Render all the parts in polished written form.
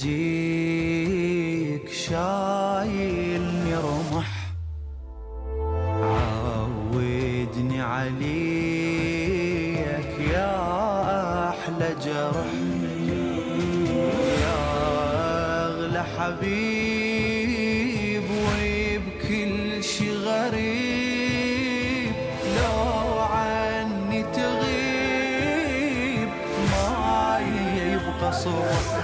يجيك شايلني رمح، عودني عليك يا أحلى جرح، يا أغلى حبيب وبكل شي غريب، لو عني تغيب ما يبقى صوت،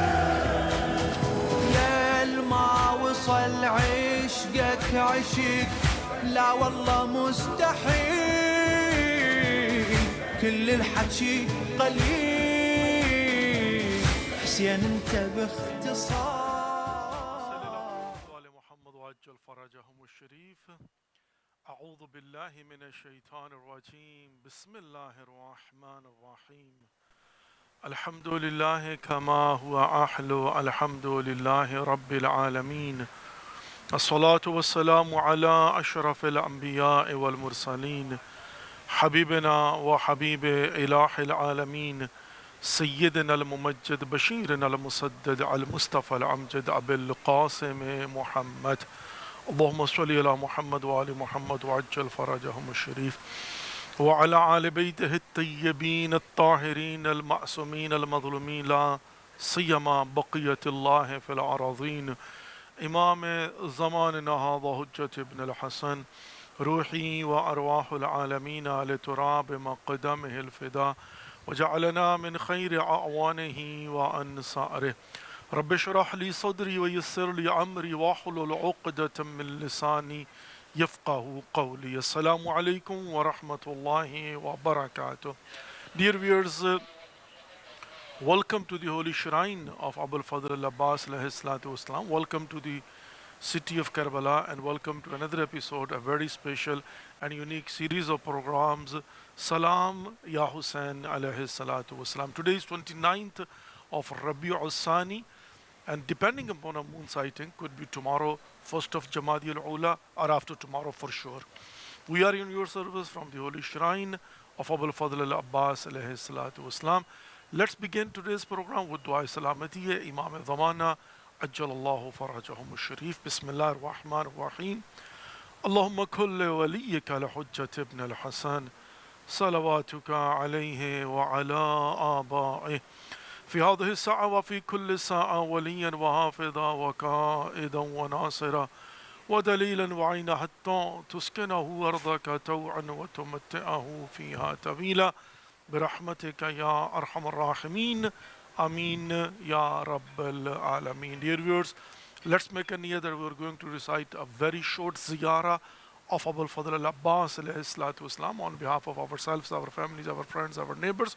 ليل ما وصل عشقك عشق، لا والله مستحيل، كل الحكي قليل، حسين انت باختصار. وآل محمد وعجل فرجهم الشريف. أعوذ بالله من الشيطان الرجيم. بسم الله الرحمن الرحيم. الحمد لله كما هو أحلى، الحمد لله رب العالمين، الصلاة والسلام على أشرف الأنبياء والمرسلين، حبيبنا وحبيب إله العالمين، سيدنا الممجد بشيرنا المسدد المصطفى الأمجد أبي القاسم محمد. اللهم صل على محمد وآل محمد وعجل فرجهم الشريف، وعلى آل بيته الطيبين الطاهرين المعصومين المظلومين، لا سيما بقية الله في الأراضين، إمام زماننا هذا حجة ابن الحسن، روحي وأرواح العالمين لتراب مقدمه الفداء، وجعلنا من خير أعوانه وأنصاره. رب اشرح لي صدري ويسر لي أمري واحلل عقدة من لساني يفقه قولي. السلام عليكم ورحمة الله وبركاته. Dear viewers, welcome to the holy shrine of Abul Fadl al-Abbas alayhi salatu wasalam. Welcome to the city of Karbala and welcome to another episode, a very special and unique series of programs, Salam Ya Hussein alayhi salatu wasalam. Today is 29th of Rabi'ul Sani, and depending upon a moon sighting, could be tomorrow, 1st of Jamadi al-Ula, or after tomorrow for sure. We are in your service from the holy shrine of Abul Fadl al-Abbas alayhi salatu wasalam. Let's begin today's program with Dua Salamatiya, Imam Zamana, Ajjalallahu Farajahum al-Sharif. Bismillah ar-Rahman ar-Rahim. Allahumma kulli waliyika al-Hujjat ibn al-Hasan, salawatuka alayhi wa ala aba'ih. في هذه الساعة وفي كل ساعة وليا وحافظا وقائدا وناصرا ودليلا وعينا حتى تسكنه أرضك توعا وتمتعه فيها طويلا برحمتك يا أرحم الراحمين. Ameen Ya Rabbal Alameen. Dear viewers, let's make a niyyah that we're going to recite a very short ziyarah of Abul Fadl al-Abbas alayhi salatu wasalam on behalf of ourselves, our families, our friends, our neighbors,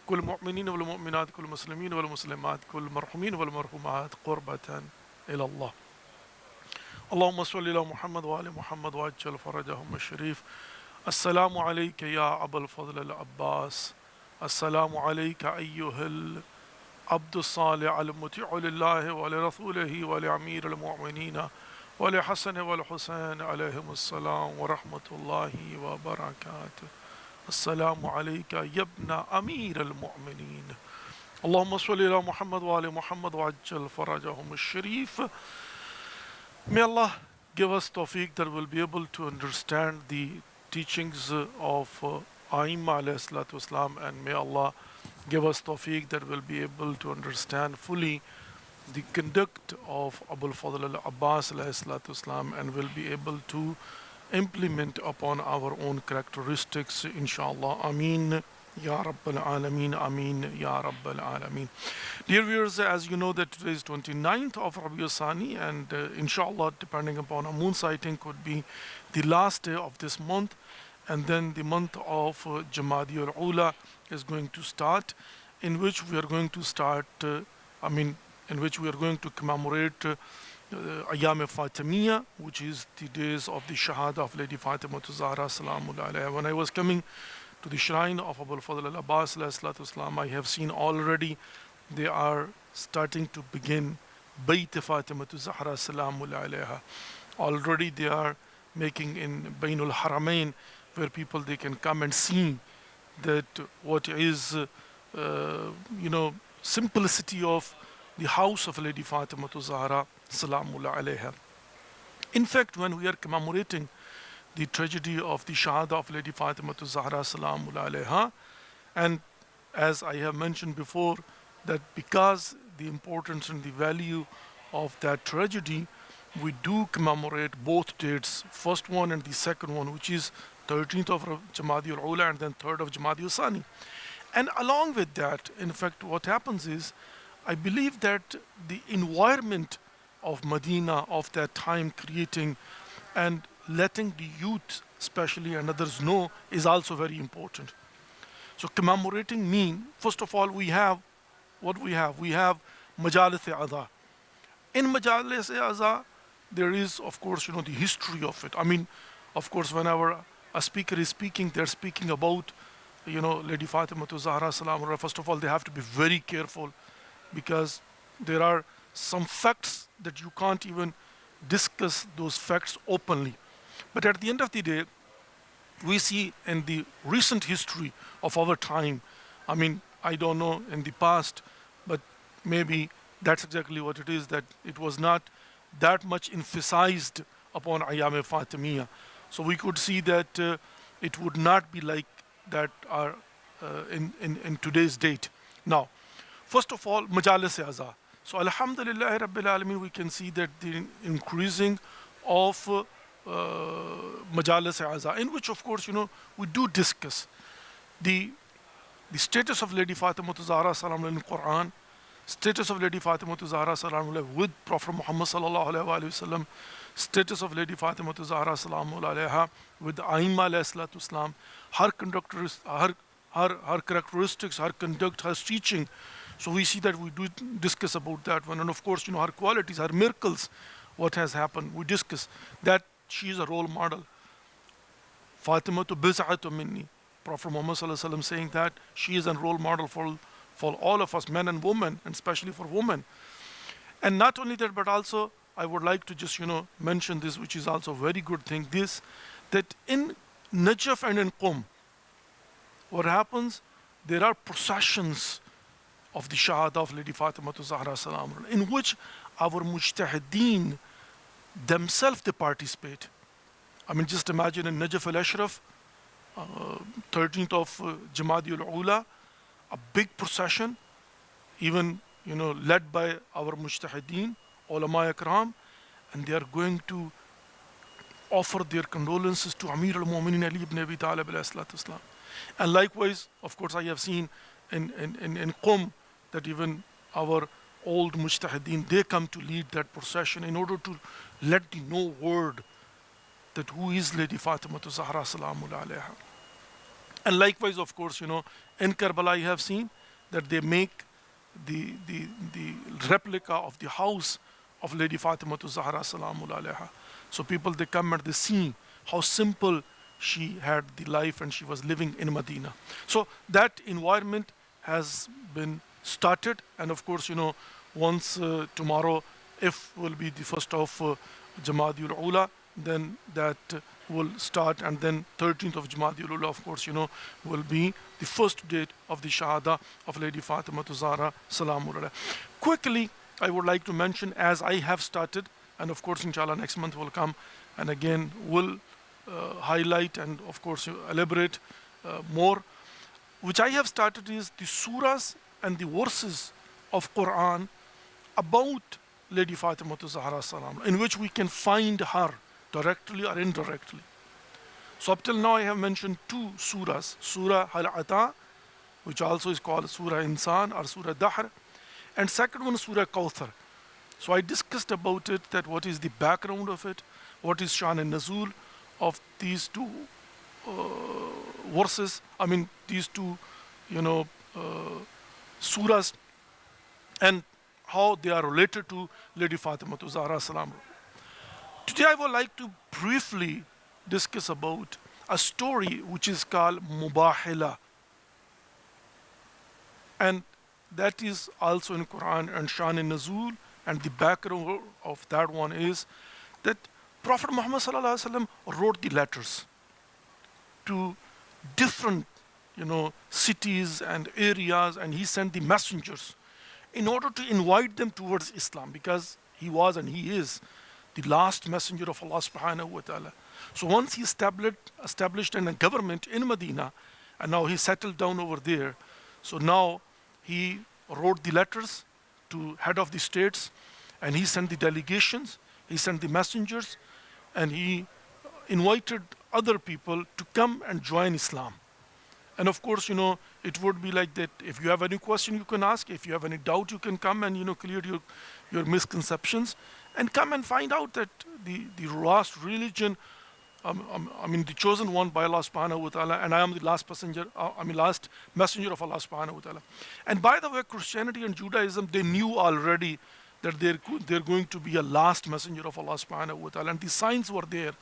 كل المؤمنين والمؤمنات، كل المسلمين والمسلمات، كل المرحومين والمرحومات قربة إلى الله. اللهم صل على محمد وآل محمد وعجل فرجهم الشريف. السلام عليك يا أبا الفضل العباس، السلام عليك أيها العبد الصالح المطيع لله ولرسوله ولأمير المؤمنين ولحسن والحسين عليهم السلام ورحمة الله وبركاته. السلام عليك يا ابن أمير المؤمنين. اللهم صل على محمد وآل محمد وعجل فرجهم الشريف. May Allah give us tawfiq that we'll be able to understand the teachings of Aimma alayhi salatu wasalam, and may Allah give us tawfiq that we'll be able to understand fully the conduct of Abul Fadl al-Abbas alayhi salatu wasalam, and we'll be able to implement upon our own characteristics, inshallah. Ameen Ya Rabbal Alameen, Ameen Ya Rabbal Alameen. Dear viewers, as you know that today is 29th of Rabi'ul Sani, and inshallah, depending upon a moon sighting, could be the last day of this month, and then the month of Jamadi al-Ula is going to start, in which we are going to commemorate Ayyam Fatimiyya, which is the days of the Shahada of Lady Fatima Zahra Salamullah alayha. When I was coming to the shrine of Abul Fadl al-Abbas alayhi salatu wasalam, I have seen already they are starting to begin Bayt Fatima Zahra Salamullah alayha. Already they are making in Bainul Haramain, where people they can come and see that what is simplicity of the house of Lady Fatima Zahra Salamullah alayha. In fact, when we are commemorating the tragedy of the Shahada of Lady Fatima Zahra Salamullah alayha, and as I have mentioned before, that because the importance and the value of that tragedy, we do commemorate both dates, first one and the second one, which is 13th of Jamadi al-Ula and then 3rd of Jamadi al-Sani. And along with that, in fact, what happens is, I believe that the environment of Medina of that time creating and letting the youth, especially, and others know is also very important. So commemorating mean, first of all, we have what we have. We have Majalis Aza. In Majalis Aza, there is, of course, the history of it. I mean, of course, whenever a speaker is speaking, they're speaking about, Lady Fatima Zahra Salamullah. First of all, they have to be very careful because there are some facts that you can't even discuss those facts openly. But at the end of the day, we see in the recent history of our time, I mean, I don't know in the past, but maybe that's exactly what it is, that it was not that much emphasized upon Ayyam Fatimiyya. So we could see that it would not be like that in today's date. Now, first of all, Majalis Aza. So Alhamdulillah Rabbil Alameen, we can see that the increasing of Majalis Aza, in which, of course, we do discuss the status of Lady Fatima Zahra Salamullah in Quran, status of Lady Fatima Zahra Salamullah with Prophet Muhammad Sallallahu Alaihi Wasallam, status of Lady Fatima Zahra Salamullah Alaiha with Aimma Alayhi Salatu Islam, her characteristics, her conduct, her teaching. So we see that we do discuss about that one. And of course, her qualities, her miracles, what has happened. We discuss that she is a role model. Fatima tu biz'atu minni. Prophet Muhammad Sallallahu Alaihi Wasallam saying that she is a role model for all of us, men and women, and especially for women. And not only that, but also I would like to just, mention this, which is also a very good thing, this, that in Najaf and in Qum, what happens, there are processions of the Shahada of Lady Fatima Zahra Salamullah, in which our mujtahideen themselves they participate. I mean, just imagine in Najaf al-Ashraf, 13th of Jamadi al-Ula, a big procession, even led by our mujtahideen, ulama ikram, and they are going to offer their condolences to Amir al-Mu'minin Ali ibn Abi Talib alayhi salatu wasalam. And likewise, of course, I have seen in Qum that even our old mujtahideen, they come to lead that procession in order to let the know word that who is Lady Fatima Zahra Salamullah alayha. And likewise, of course, in Karbala, I have seen that they make the replica of the house of Lady Fatima Zahra Salamullah alayha. So people, they come and they see how simple she had the life and she was living in Medina. So that environment has been started, and of course, once tomorrow, if will be the first of Jamadi al-Ula, then that will start, and then 13th of Jamadi al-Ula, of course, will be the first date of the Shahada of Lady Fatima Zahra Salamullah. Quickly, I would like to mention, as I have started, and of course, inshallah, next month will come, and again, will highlight and of course elaborate more, which I have started is the surahs and the verses of Quran about Lady Fatima Zahra Salam, in which we can find her directly or indirectly. So up till now I have mentioned two surahs, Surah Al-Ata, which also is called Surah Insan or Surah Dahr, and second one Surah Kawthar. So I discussed about it, that what is the background of it, what is Shan and Nazul of these two verses, I mean these two surahs, and how they are related to Lady Fatima Zahra Salam. Today I would like to briefly discuss about a story which is called Mubahila, and that is also in Quran and Shan and Nazul, and the background of that one is that Prophet Muhammad Sallallahu Alaihi Wasallam wrote the letters to different cities and areas, and he sent the messengers in order to invite them towards Islam, because he was and he is the last messenger of Allah subhanahu wa ta'ala. So once he established a government in Medina, and now he settled down over there, so now he wrote the letters to head of the states, and he sent the delegations, he sent the messengers, and he invited other people to come and join Islam. And of course, it would be like that. If you have any question, you can ask. If you have any doubt, you can come and, clear your misconceptions and come and find out that the last religion, the chosen one by Allah subhanahu wa ta'ala, and I am the last last messenger of Allah subhanahu wa ta'ala. And by the way, Christianity and Judaism, they knew already that they're going to be a last messenger of Allah subhanahu wa ta'ala. And the signs were there.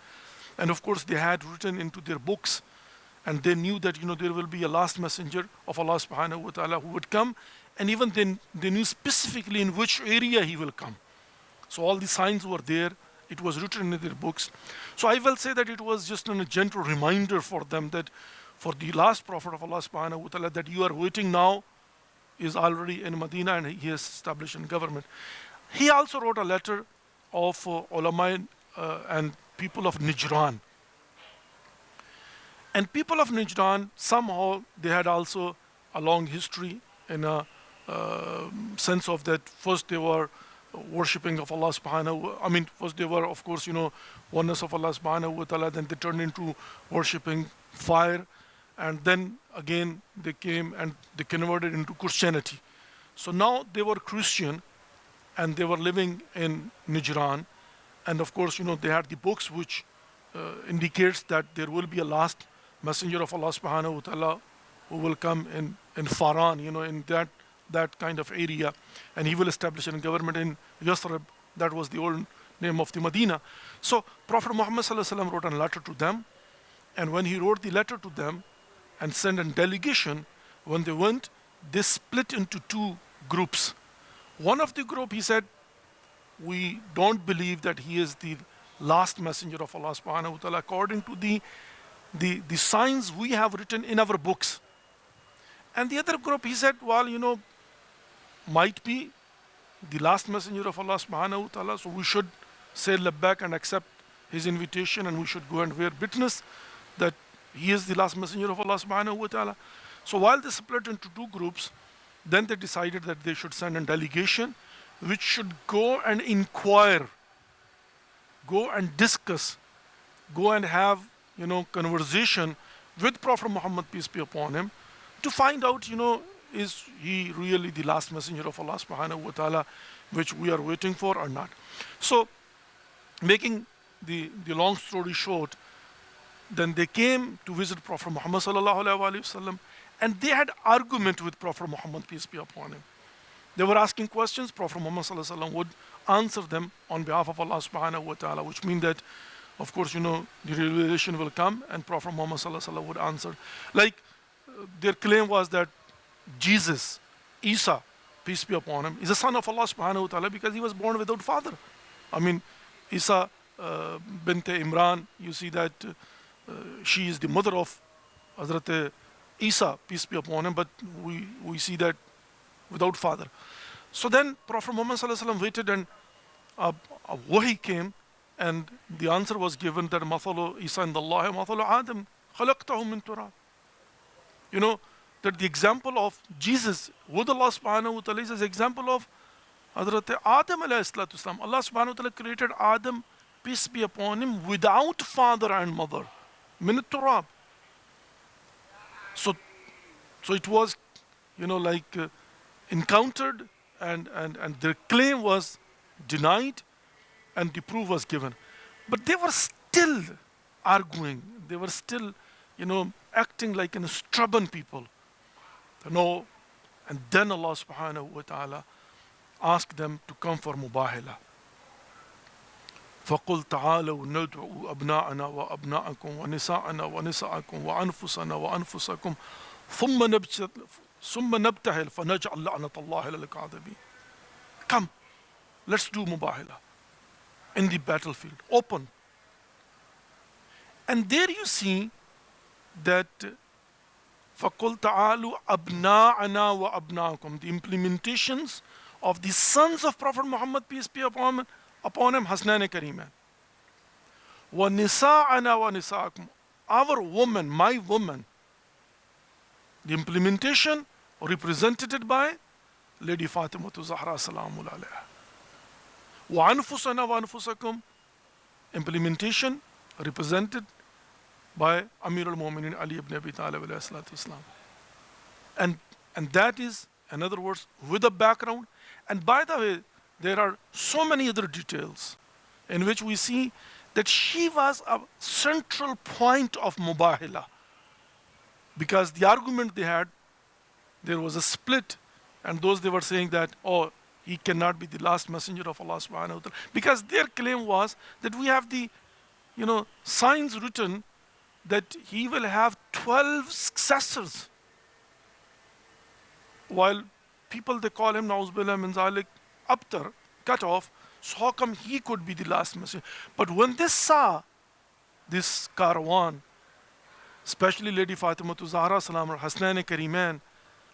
And of course, they had written into their books, and they knew that there will be a last messenger of Allah subhanahu wa ta'ala who would come, and even then they knew specifically in which area he will come. So all the signs were there. It was written in their books. So I will say that it was just a gentle reminder for them that for the last prophet of Allah subhanahu wa ta'ala that you are waiting now is already in Medina, and he has established a government. He also wrote a letter of ulama and people of Najran. And people of Najran, somehow they had also a long history in a sense of that first they were worshipping of Allah subhanahu first they were, of course, oneness of Allah subhanahu wa ta'ala, then they turned into worshipping fire, and then again they came and they converted into Christianity. So now they were Christian, and they were living in Najran, and of course, they had the books which indicates that there will be a last messenger of Allah subhanahu wa ta'ala who will come in Faran, in that kind of area, and he will establish a government in Yathrib. That was the old name of the Medina. So Prophet Muhammad sallallahu alaihi wasallam wrote a letter to them, and when he wrote the letter to them and sent a delegation, when they went, they split into two groups. One of the group, he said, we don't believe that he is the last messenger of Allah subhanahu wa ta'ala according to the signs we have written in our books. And the other group, he said, well, might be the last messenger of Allah subhanahu wa ta'ala, so we should say labbaik and accept his invitation, and we should go and bear witness that he is the last messenger of Allah subhanahu wa ta'ala. So while they split into two groups, then they decided that they should send a delegation which should go and inquire, go and discuss, go and have conversation with Prophet Muhammad, peace be upon him, to find out, is he really the last messenger of Allah subhanahu wa ta'ala, which we are waiting for or not. So, making the long story short, then they came to visit Prophet Muhammad sallallahu alaihi wasallam, and they had argument with Prophet Muhammad, peace be upon him. They were asking questions, Prophet Muhammad sallallahu alaihi wasallam would answer them on behalf of Allah subhanahu wa ta'ala, which means that, of course, the revelation will come and Prophet Muhammad sallallahu alaihi wasallam would answer. Like their claim was that Jesus, Isa, peace be upon him, is a son of Allah subhanahu wa ta'ala because he was born without father. Isa bint Imran, you see that she is the mother of Hazrat Isa, peace be upon him, but we see that without father. So then Prophet Muhammad sallallahu alaihi wasallam waited, and a wahi came, and the answer was given that mathalu Isa indallahi mathalu Adam khalaqtahu min turab. That the example of Jesus with Allah subhanahu wa ta'ala is an example of Hazrat Adam alayhi salatu wasalam. Allah subhanahu wa ta'ala created Adam, peace be upon him, without father and mother. Min turab. So it was, encountered, and their claim was denied, and the proof was given. But they were still arguing. They were still, acting like stubborn people. And then Allah subhanahu wa ta'ala asked them to come for mubahila. فَقُلْ تَعَالَوْا نَدْعُوا أَبْنَاءَنَا وَأَبْنَاءَكُمْ وَنِسَاءَنَا وَنِسَاءَكُمْ وَأَنفُسَنَا وَأَنفُسَكُمْ ثُمَّ نَبْتَهِلْ فَنَجْعَلْ لَعْنَةَ اللَّهِ لِلْكَاذِبِينَ. Come, let's do mubahila in the battlefield, open. And there you see that فَقُلْ تَعَالُوا أَبْنَاءَنَا وَأَبْنَاءَكُمْ, the implementations of the sons of Prophet Muhammad, peace be upon him, Hasnain Kareemain. وَنِسَاءَنَا وَنِسَاءَكُمْ, our woman, my woman. The implementation represented by Lady Fatima Zahra Salamul Alayha. وَأَنفُسَنَا وَأَنفُسَكُمْ, implementation represented by Amir al-Mu'minin Ali ibn Abi Talib alayhi salatu wasalam. And that is, in other words, with a background. And by the way, there are so many other details in which we see that she was a central point of Mubahila. Because the argument they had, there was a split, and those they were saying that, oh, he cannot be the last messenger of Allah subhanahu wa ta'ala. Because their claim was that we have the, signs written that he will have 12 successors. While people, they call him, na'uzubillah min zalik, abtar, cut off. So how come he could be the last messenger? But when they saw this caravan, especially Lady Fatima Zahra Salam, Hasnain Kareemain,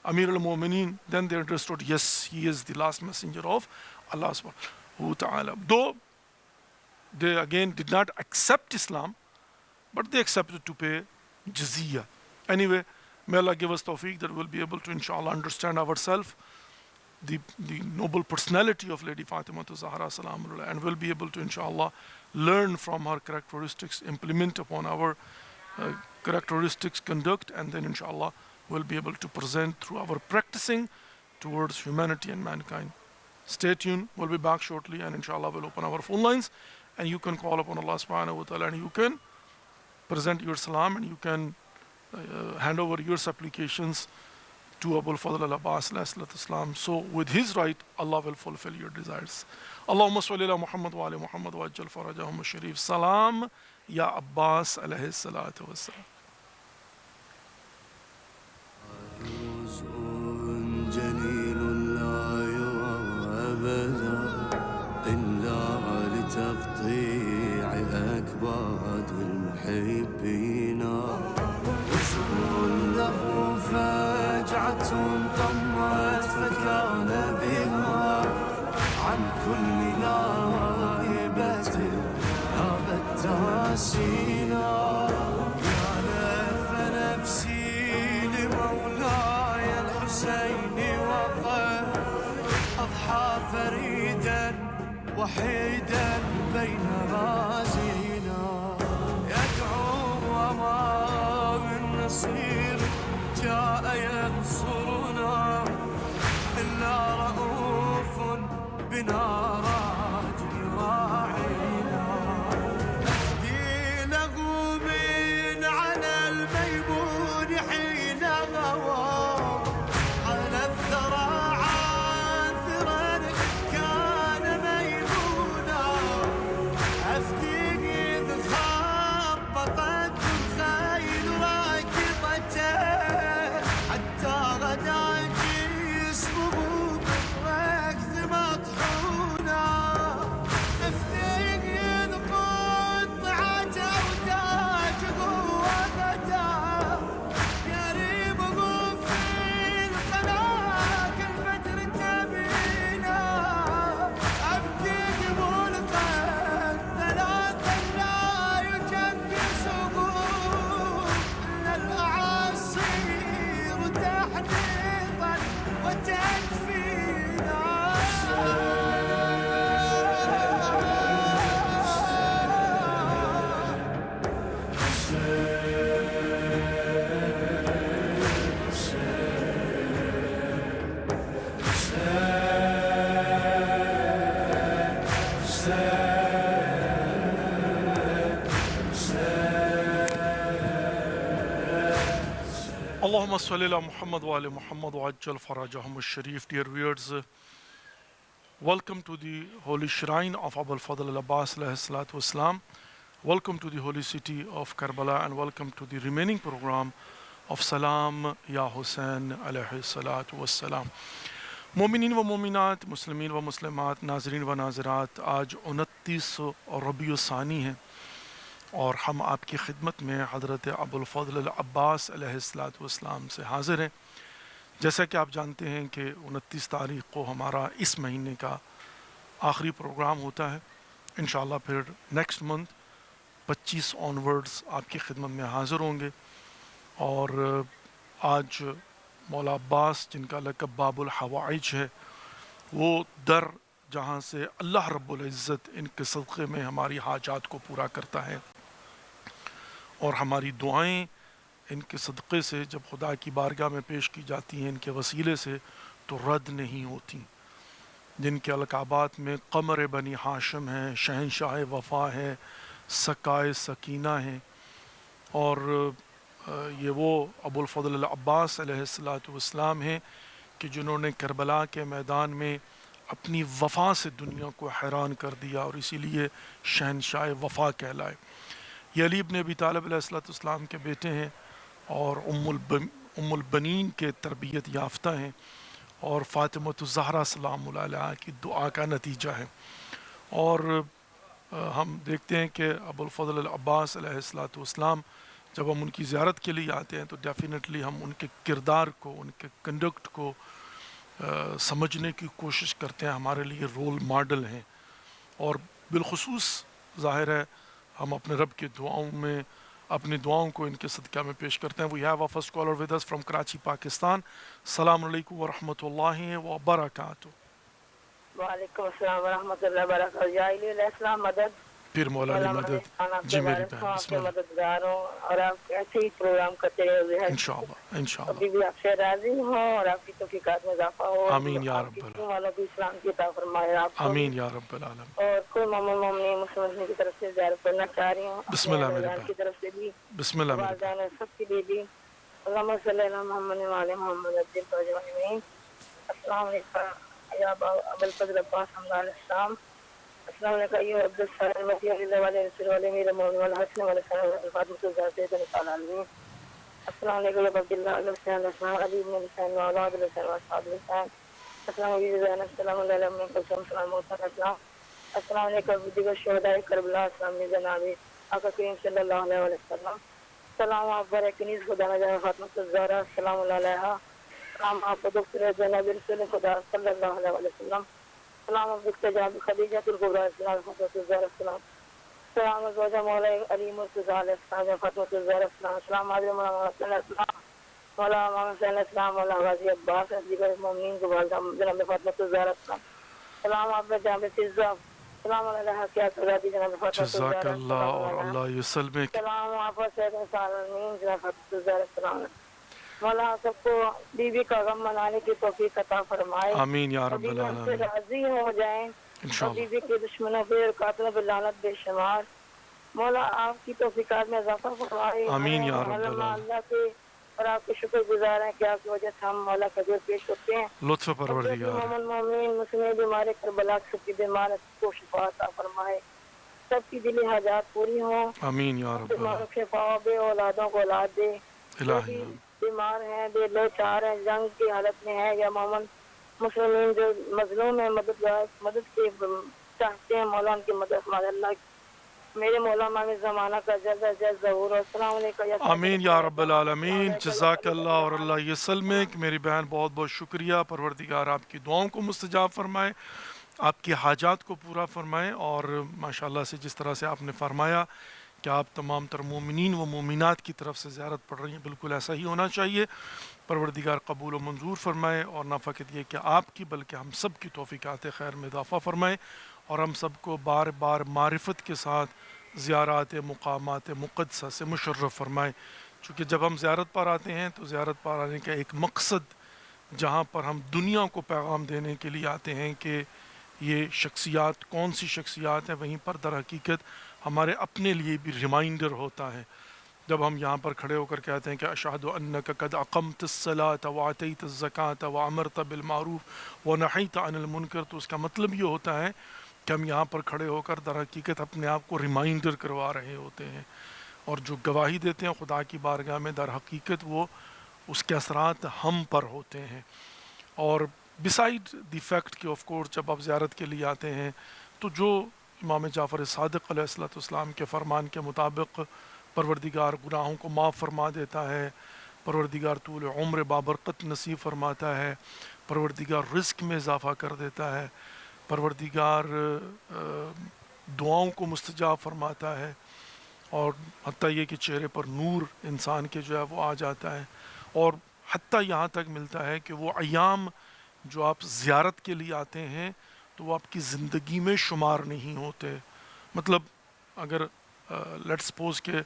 Amir al-Mu'minin, then they understood, yes, he is the last messenger of Allah subhanahu wa ta'ala. Though they again did not accept Islam, but they accepted to pay jizya. Anyway, may Allah give us tawfiq that we'll be able to, inshallah, understand ourselves the noble personality of Lady Fatima Zahra Salam, and we'll be able to, inshallah, learn from her characteristics, implement upon our characteristics, conduct, and then, inshallah, we'll be able to present through our practicing towards humanity and mankind. Stay tuned. We'll be back shortly, and inshallah, we'll open our phone lines, and you can call upon Allah subhanahu wa ta'ala, and you can present your salam, and you can hand over your supplications to Abul Fadl al-Abbas alayhi salatu wasalam. So with his right, Allah will fulfill your desires. Allahumma salli ala Muhammad wa ali Muhammad wa ajjal farajahum al-sharif. Salam ya Abbas alayhi salatu wasalam. جليل لا يرى أبدا إلا لتقطيع أكباد المحبين. وجود له فجعة طمت فكان بها عن كل نائبة غابت تاسينا. يا لف نفسي لمولاي الحسين وقد أضحى فريدا وحيدا بين غازينا. يدعو وما من نصير جاء ينصرنا إلا رؤوف بنا راجل راعينا. أفدي له من على الميمون حين غوى على الثرى عاثرا كان ميمونا. أفدي إذ خبطت الخيل راكبته حتى غدا جسمه بالركض مطحونا. أفدي إذ قطعت أوداجه وغدا يريبه في القنا كالبدر تبينا. أبكي ملقا ثلاثا لا يجبسه إلا الأعاصير تحنيطا وتكفينا. Allahumma salli ala Muhammad wa ali Muhammad wa ajjal farajahum al-sharif. Dear viewers, welcome to the holy shrine of Abul Fadl al-Abbas alayhi salatu wasalam. Welcome to the holy city of Karbala, and welcome to the remaining program of Salam Ya Hussein alayhi salatu wasalam. مومنین و مومنات، مسلمین و مسلمات، ناظرین و ناظرات، آج 29 ربیع الثانی ہے اور ہم آپ کی خدمت میں حضرت ابوالفضل العباس علیہ الصلوۃ والسلام سے حاضر ہیں جیسا کہ آپ جانتے ہیں کہ 29 تاریخ کو ہمارا اس مہینے کا آخری پروگرام ہوتا ہے. انشاءاللہ پھر نیکسٹ منتھ 25 آنورڈز آپ کی خدمت میں حاضر ہوں گے. اور آج مولا عباس جن کا لقب باب الحوائج ہے، وہ در جہاں سے اللہ رب العزت ان کے صدقے میں ہماری حاجات کو پورا کرتا ہے، اور ہماری دعائیں ان کے صدقے سے جب خدا کی بارگاہ میں پیش کی جاتی ہیں ان کے وسیلے سے تو رد نہیں ہوتی. جن کے القابات میں قمر بنی ہاشم ہیں، شہنشاہ وفا ہے، سکائے سکینہ ہیں، اور یہ وہ ابو الفضل العباس علیہ السلام ہیں کہ جنہوں نے کربلا کے میدان میں اپنی وفا سے دنیا کو حیران کر دیا اور اسی لیے شہنشاہ وفا کہلائے. یہ علی ابن ابی طالب علیہ السلام کے بیٹے ہیں اور ام البنین کے تربیت یافتہ ہیں، اور فاطمۃ الزہرا سلام اللہ علیہ کی دعا کا نتیجہ ہے. اور ہم دیکھتے ہیں کہ ابو الفضل العباس علیہ السلام جب ہم ان کی زیارت کے لیے آتے ہیں تو ڈیفینیٹلی ہم ان کے کردار کو، ان کے کنڈکٹ کو سمجھنے کی کوشش کرتے ہیں. ہمارے لیے رول ماڈل ہیں، اور بالخصوص ظاہر ہے ہم اپنے رب کی دعاؤں میں اپنی دعاؤں کو ان کے صدقہ میں پیش کرتے ہیں. We have a first caller with us from Karachi, Pakistan. السلام علیکم ورحمۃ اللہ وبرکاتہ. وعلیکم السلام ورحمۃ اللہ وبرکاتہ. یا علیہ السلام مدد. پھر مولا علی مدد. جی میری بہن آپ بسم کے اللہ. مددگار ہوں اور آپ ایسے ہی پروگرام کرتے رہے. انشاءاللہ انشاءاللہ. ابھی بھی آپ سے راضی ہوں اور آپ کی توفیقات میں اضافہ ہو. آمین یا رب العالمین. والوں کو اسلام کی عطا فرمائے آپ کو. آمین یا رب العالمین. اور کوئی مومن مسلمان کی طرف سے زیارت کرنا چاہ رہی ہوں بسم اللہ میرے کی طرف سے بھی، بسم اللہ میرے والدین سب کے لیے بھی. اللہم صلی علی محمد وعلی محمد اجمعین. السلام علیکم یا ابا الفضل عباس حمد علیہ السلام. السلام علیکم ایوہ عبد السلام المسیح اللہ والے رسول والے امیر المومن والحسن والحسن والفاطمۃ الزہرا سید العالمین. السلام علیکم یا عبداللہ علیہ السلام السلام علی بن حسین واولاد الحسین واصحاب الحسین. السلام علیکم زینب السلام علیہ من قسم السلام علیکم. السلام علیکم دیگر شہداء کربلا. السلام علیکم جناب آقا کریم صلی اللہ علیہ وسلم. السلام آپ برکنیز خدا نجات فاطمۃ الزہرا السلام علیہ. السلام آپ دکتر جناب رسول خدا صلی اللہ علیہ وسلم. السلام دکتر جناب خدیجہ الکبریٰ السلام فاطمۃ الزہرا السلام. السلام زوجہ مولا علی مرتضیٰ علیہ السلام فاطمۃ الزہرا السلام. السلام علیکم مولانا السلام مولانا محمد صلی السلام مولانا غازی عباس دیگر مومنین کو والدہ جناب فاطمۃ الزہرا السلام. السلام آپ جناب فضا. السلام علیہ کیا کرادی جناب فاطمۃ الزہرا. جزاک اللہ اور اللہ یسلمک. السلام آپ سید العالمین جناب فاطمۃ الزہرا السلام. مولا سب کو بیوی کا غم منانے کی توفیق عطا فرمائے. آمین یا رب بیوی ہم سے العالمین. راضی ہو جائیں اور انشاءاللہ بیوی کے دشمنوں پہ اور قاتلوں پہ لعنت بے شمار. مولا آپ کی توفیقات میں اضافہ فرمائے. آمین یا رب العالمین. العالمین. اللہ کے اور آپ کے شکر گزار ہیں کہ آپ کی وجہ سے ہم مولا کا جو پیش کرتے ہیں. لطف پروردگار. مومن مومن مسلم بیمار کربلا سب کی بیمار کو شفا عطا فرمائے. سب کی دلی حاجات پوری ہوں. آمین یا رب بیماروں العالمین. کے پاؤ بے اولادوں کو اولاد دے. الہی جو بھی بیمار ہیں بے لاچار ہیں جنگ کی حالت میں ہیں یا مومن مسلمین جو مظلوم ہیں مدد کے چاہتے ہیں مولا ان کی مدد ہمارے اللہ میرے مولا مامی زمانہ کا جلد از جلد ظہور. السلام علیکم. آمین یا رب العالمین. جزاک اللہ اور اللہ یسلمک. میری بہن بہت بہت شکریہ. پروردگار آپ کی دعاؤں کو مستجاب فرمائے، آپ کی حاجات کو پورا فرمائے، اور ماشاءاللہ سے جس طرح سے آپ نے فرمایا کہ آپ تمام تر مومنین و مومنات کی طرف سے زیارت پڑھ رہی ہیں، بالکل ایسا ہی ہونا چاہیے. پروردگار قبول و منظور فرمائے، اور نہ فقط یہ کہ آپ کی بلکہ ہم سب کی توفیقات خیر میں اضافہ فرمائے، اور ہم سب کو بار بار معرفت کے ساتھ زیارات مقامات مقدسہ سے مشرف فرمائے. چونکہ جب ہم زیارت پر آتے ہیں تو زیارت پر آنے کا ایک مقصد، جہاں پر ہم دنیا کو پیغام دینے کے لیے آتے ہیں کہ یہ شخصیات کون سی شخصیات ہیں، وہیں پر در حقیقت ہمارے اپنے لیے بھی ریمائنڈر ہوتا ہے. جب ہم یہاں پر کھڑے ہو کر کہتے ہیں کہ اشہد انک قد اقمت الصلاۃ وآتیت الزکاۃ وامرت بالمعروف ونہیت عن المنکر، تو اس کا مطلب یہ ہوتا ہے کہ ہم یہاں پر کھڑے ہو کر در حقیقت اپنے آپ کو ریمائنڈر کروا رہے ہوتے ہیں، اور جو گواہی دیتے ہیں خدا کی بارگاہ میں در حقیقت وہ اس کے اثرات ہم پر ہوتے ہیں. اور بسائڈ دی فیکٹ کہ آف کورس جب آپ زیارت کے لیے آتے ہیں تو جو امام جعفر صادق علیہ السلام کے فرمان کے مطابق پروردگار گناہوں کو معاف فرما دیتا ہے، پروردگار طول عمر بابرکت نصیب فرماتا ہے، پروردگار رزق میں اضافہ کر دیتا ہے، پروردگار دعاؤں کو مستجاب فرماتا ہے، اور حتیٰ یہ کہ چہرے پر نور انسان کے جو ہے وہ آ جاتا ہے، اور حتیٰ یہاں تک ملتا ہے کہ وہ ایام جو آپ زیارت کے لیے آتے ہیں تو وہ آپ کی زندگی میں شمار نہیں ہوتے. مطلب اگر لیٹ سپوز کہ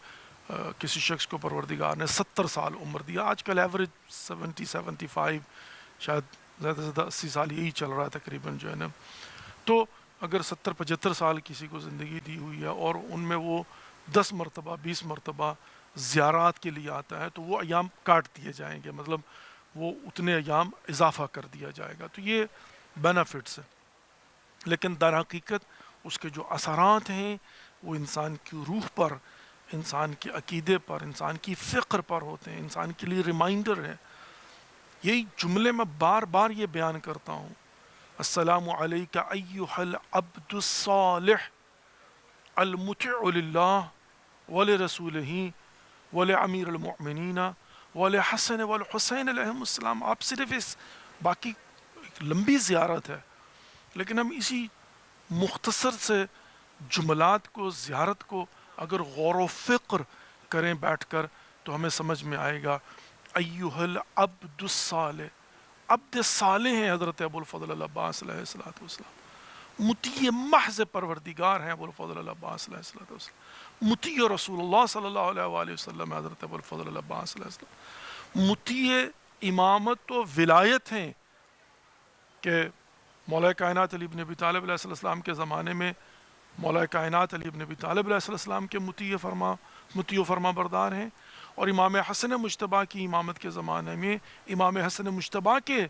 کسی شخص کو پروردگار نے 70 سال عمر دیا، آج کل ایوریج 70-75 شاید زیادہ سے زیادہ 80 سال یہی چل رہا ہے تقریباً جو ہے نا، تو اگر 70-75 سال کسی کو زندگی دی ہوئی ہے اور ان میں وہ 10 مرتبہ 20 مرتبہ زیارات کے لیے آتا ہے تو وہ ایام کاٹ دیے جائیں گے، مطلب وہ اتنے ایام اضافہ کر دیا جائے گا. تو یہ بینیفٹس ہیں، لیکن در حقیقت اس کے جو اثرات ہیں وہ انسان کی روح پر، انسان کے عقیدے پر، انسان کی فکر پر ہوتے ہیں، انسان کے لیے ریمائنڈر ہے. یہی جملے میں بار بار یہ بیان کرتا ہوں، السلام علیک ایھا العبد الصالح المطیع للہ ولرسولہ ولامیر المؤمنین ولحسن والحسین علیہم السلام. آپ صرف اس باقی ایک لمبی زیارت ہے، لیکن ہم اسی مختصر سے جملات کو، زیارت کو اگر غور و فکر کریں بیٹھ کر تو ہمیں سمجھ میں آئے گا. ایھا العبد الصالح، عبد صالح ہیں حضرت ابوالفضل العباس علیہ الصلوۃ والسلام، مطیع محض پروردگار ہیں ابوالفضل العباس علیہ الصلوۃ والسلام، مطیع رسول اللہ صلی اللہ علیہ وآلہ وسلم حضرت ابوالفضل العباس علیہ السلام، مطیع امامت و ولایت ہیں کہ مولا کائنات علی بن ابی طالب علیہ السلام کے زمانے میں مولا کائنات علی بن ابی طالب علیہ السلام کے مطیع و فرما بردار ہیں، اور امام حسن مجتبیٰ کی امامت کے زمانے میں امام حسن مجتبیٰ کے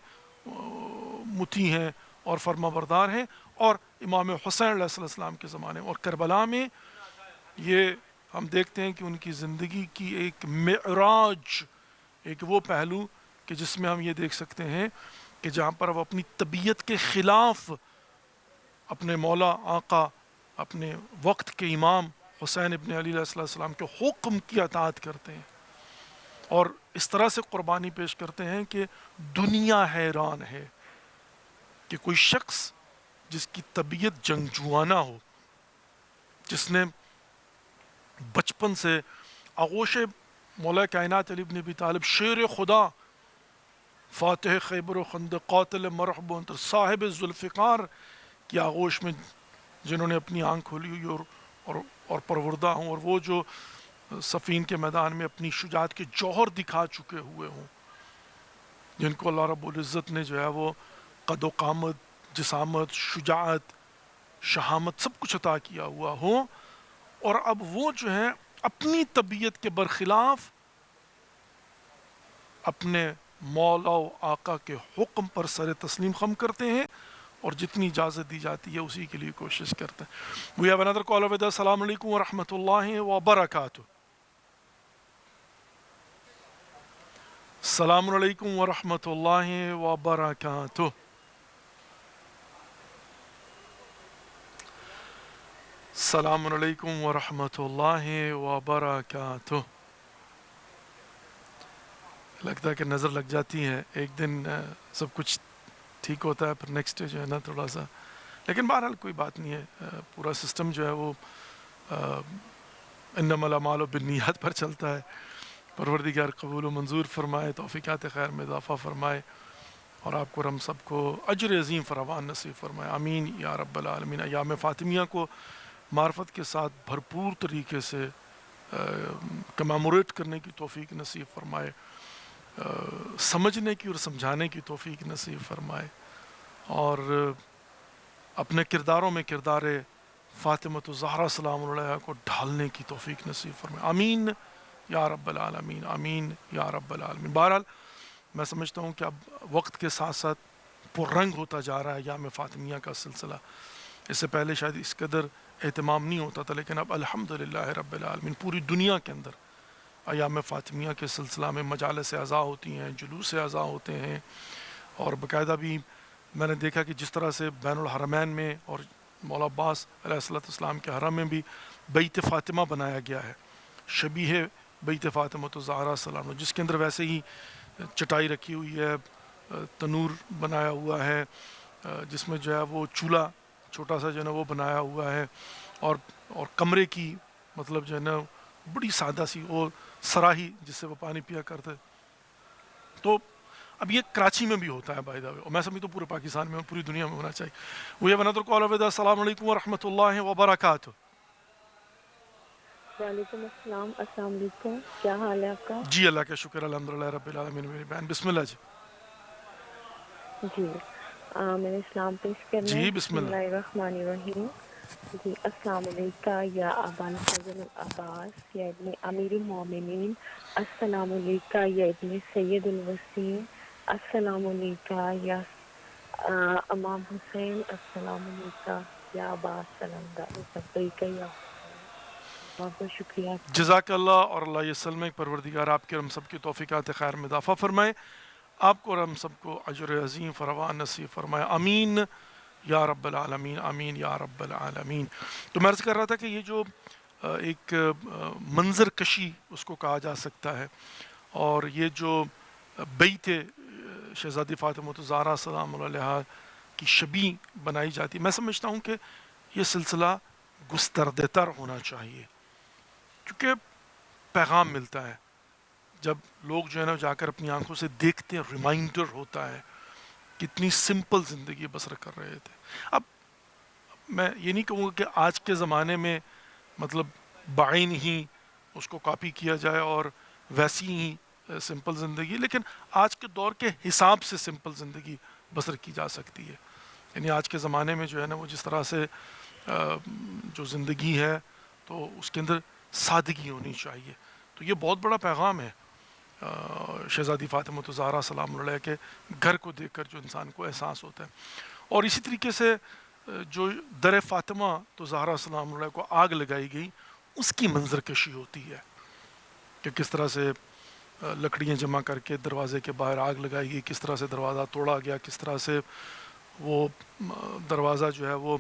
مطیع ہیں اور فرما بردار ہیں، اور امام حسین علیہ السلام کے زمانے اور کربلا میں یہ ہم دیکھتے ہیں کہ ان کی زندگی کی ایک معراج، ایک وہ پہلو کہ جس میں ہم یہ دیکھ سکتے ہیں کہ جہاں پر وہ اپنی طبیعت کے خلاف اپنے مولا آقا، اپنے وقت کے امام حسین ابن علی علیہ السلام کے حکم کی اطاعت کرتے ہیں، اور اس طرح سے قربانی پیش کرتے ہیں کہ دنیا حیران ہے کہ کوئی شخص جس کی طبیعت جنگجوانہ ہو، جس نے بچپن سے آغوش مولا کائنات علی بن ابی طالب، شیر خدا، فاتح خیبر و خندق، قاتل مرحب و صاحب ذوالفقار کی آغوش میں جنہوں نے اپنی آنکھ کھولی ہوئی اور پروردہ ہوں، اور وہ جو صفین کے میدان میں اپنی شجاعت کے جوہر دکھا چکے ہوئے ہوں، جن کو اللہ رب العزت نے جو ہے وہ قد و قامت، جسامت، شجاعت، شہامت سب کچھ عطا کیا ہوا ہو، اور اب وہ جو ہیں اپنی طبیعت کے برخلاف اپنے مولا و آقا کے حکم پر سر تسلیم خم کرتے ہیں، اور جتنی اجازت دی جاتی ہے اسی کے لیے کوشش کرتے ہیں. We have another caller with us. السلام علیکم ورحمۃ اللہ وبرکاتہ. السلام علیکم ورحمۃ اللہ وبرکاتہ. السلام علیکم ورحمۃ اللہ وبرکاتہ. لگتا ہے کہ نظر لگ جاتی ہے، ایک دن سب کچھ ٹھیک ہوتا ہے، پھر نیکسٹ ڈے جو ہے نا تھوڑا سا، لیکن بہرحال کوئی بات نہیں ہے، پورا سسٹم جو ہے وہ انما الاعمال بالنیات پر چلتا ہے. پروردگار قبول و منظور فرمائے، توفیقات خیر میں اضافہ فرمائے، اور آپ کو ہم سب کو اجر عظیم فراوان نصیب فرمائے، آمین یا رب العالمین. ایام فاطمیہ کو معرفت کے ساتھ بھرپور طریقے سے کمیموریٹ کرنے کی توفیق نصیب فرمائے، سمجھنے کی اور سمجھانے کی توفیق نصیب فرمائے، اور اپنے کرداروں میں کردار فاطمۃ الزہرا سلام علیہا کو ڈھالنے کی توفیق نصیب فرمائے، آمین یا رب العالمین، آمین یا رب العالمین. بہرحال میں سمجھتا ہوں کہ اب وقت کے ساتھ ساتھ پررنگ ہوتا جا رہا ہے ایام فاطمیہ کا سلسلہ. اس سے پہلے شاید اس قدر اہتمام نہیں ہوتا تھا، لیکن اب الحمدللہ رب العالمین پوری دنیا کے اندر ایام فاطمیہ کے سلسلہ میں مجالس اعزاء ہوتی ہیں، جلوس اعزاء ہوتے ہیں، اور باقاعدہ بھی میں نے دیکھا کہ جس طرح سے بین الحرمین میں اور مولا عباس علیہ السلام کے حرم میں بھی بیت فاطمہ بنایا گیا ہے، شبیہ بیت فاطمۃ الزہرا سلام اللہ، جس کے اندر ویسے ہی چٹائی رکھی ہوئی ہے، تنور بنایا ہوا ہے، جس میں جو ہے وہ چولہا چھوٹا سا جو ہے نا وہ بنایا ہوا ہے، اور کمرے کی مطلب جو ہے نا بڑی سادہ سی وہ سراہی جس سے وہ پانی پیا کرتے. تو اب یہ کراچی میں بھی ہوتا ہے بائی دا وے، اور میں سمجھتا ہوں پورے پاکستان میں پوری دنیا میں ہونا چاہیے. We have another call with السلام علیکم ورحمۃ اللہ وبرکاتہ. وعلیکم السلام. السلام علیکم. کیا حال ہے آپ کا؟ جی اللہ کا شکر الحمدللہ رب العالمین. میری بہن بسم اللہ جی. جی میں نے اسلام پیش کرنا ہے. جی بسم بسم اللہ. اللہ الرحمن الرحیم. جی السلام علیکم یا ابا الفضل العباس یا ابن امیر المومنین. السلام علیکم یا ابن سید الوسیم. السلام علیکم یا امام حسین. السلام علیکم یا ابا سلمہ لبیک یا بہت بہت شکریہ. جزاک اللہ، اور اللہ یہ سلمک پروردگار آپ کے ہم سب کی توفیقات خیر میں اضافہ فرمائے، آپ کو اور ہم سب کو اجر عظیم فراوان نصیب فرمائے. آمین یا رب العالمین، آمین یا رب العالمین. تو میں عرض کر رہا تھا کہ یہ جو ایک منظر کشی اس کو کہا جا سکتا ہے، اور یہ جو بیت شہزادی فاطمۃ الزہرا سلام اللہ علیہا کی شبیہ بنائی جاتی ہے، میں سمجھتا ہوں کہ یہ سلسلہ گستردہ تر ہونا چاہیے، کیونکہ پیغام ملتا ہے جب لوگ جو ہے نا جا کر اپنی آنکھوں سے دیکھتے ہیں، ریمائنڈر ہوتا ہے کتنی سمپل زندگی بسر کر رہے تھے. اب میں یہ نہیں کہوں گا کہ آج کے زمانے میں مطلب بعین ہی اس کو کاپی کیا جائے اور ویسی ہی سمپل زندگی، لیکن آج کے دور کے حساب سے سمپل زندگی بسر کی جا سکتی ہے. یعنی آج کے زمانے میں جو ہے نا وہ جس طرح سے جو زندگی ہے تو اس کے اندر سادگی ہونی چاہیے. تو یہ بہت بڑا پیغام ہے شہزادی فاطمۃ الزہرا سلام اللہ علیہ کے گھر کو دیکھ کر جو انسان کو احساس ہوتا ہے. اور اسی طریقے سے جو در فاطمہ تو زہرا سلام اللہ کو آگ لگائی گئی، اس کی منظر کشی ہوتی ہے کہ کس طرح سے لکڑیاں جمع کر کے دروازے کے باہر آگ لگائی گئی، کس طرح سے دروازہ توڑا گیا، کس طرح سے وہ دروازہ جو ہے وہ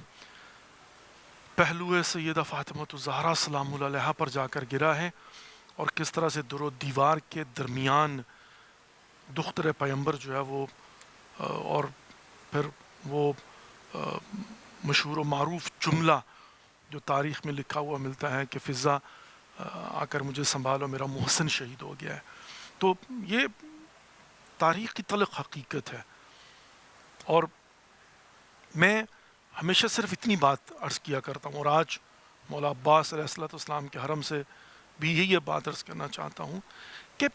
پہلو سیدہ فاطمۃ الزہرا سلام اللہ علیہا پر جا کر گرا ہے، اور کس طرح سے در و دیوار کے درمیان دختر پیمبر جو ہے وہ اور پھر وہ مشہور و معروف جملہ جو تاریخ میں لکھا ہوا ملتا ہے کہ فضا آ کر مجھے سنبھالو، میرا محسن شہید ہو گیا ہے. تو یہ تاریخ کی تلخ حقیقت ہے. اور میں ہمیشہ صرف اتنی بات عرض کیا کرتا ہوں، اور آج مولا عباس علیہ السلام کے حرم سے بھی یہی بات عرض کرنا چاہتا ہوں کہ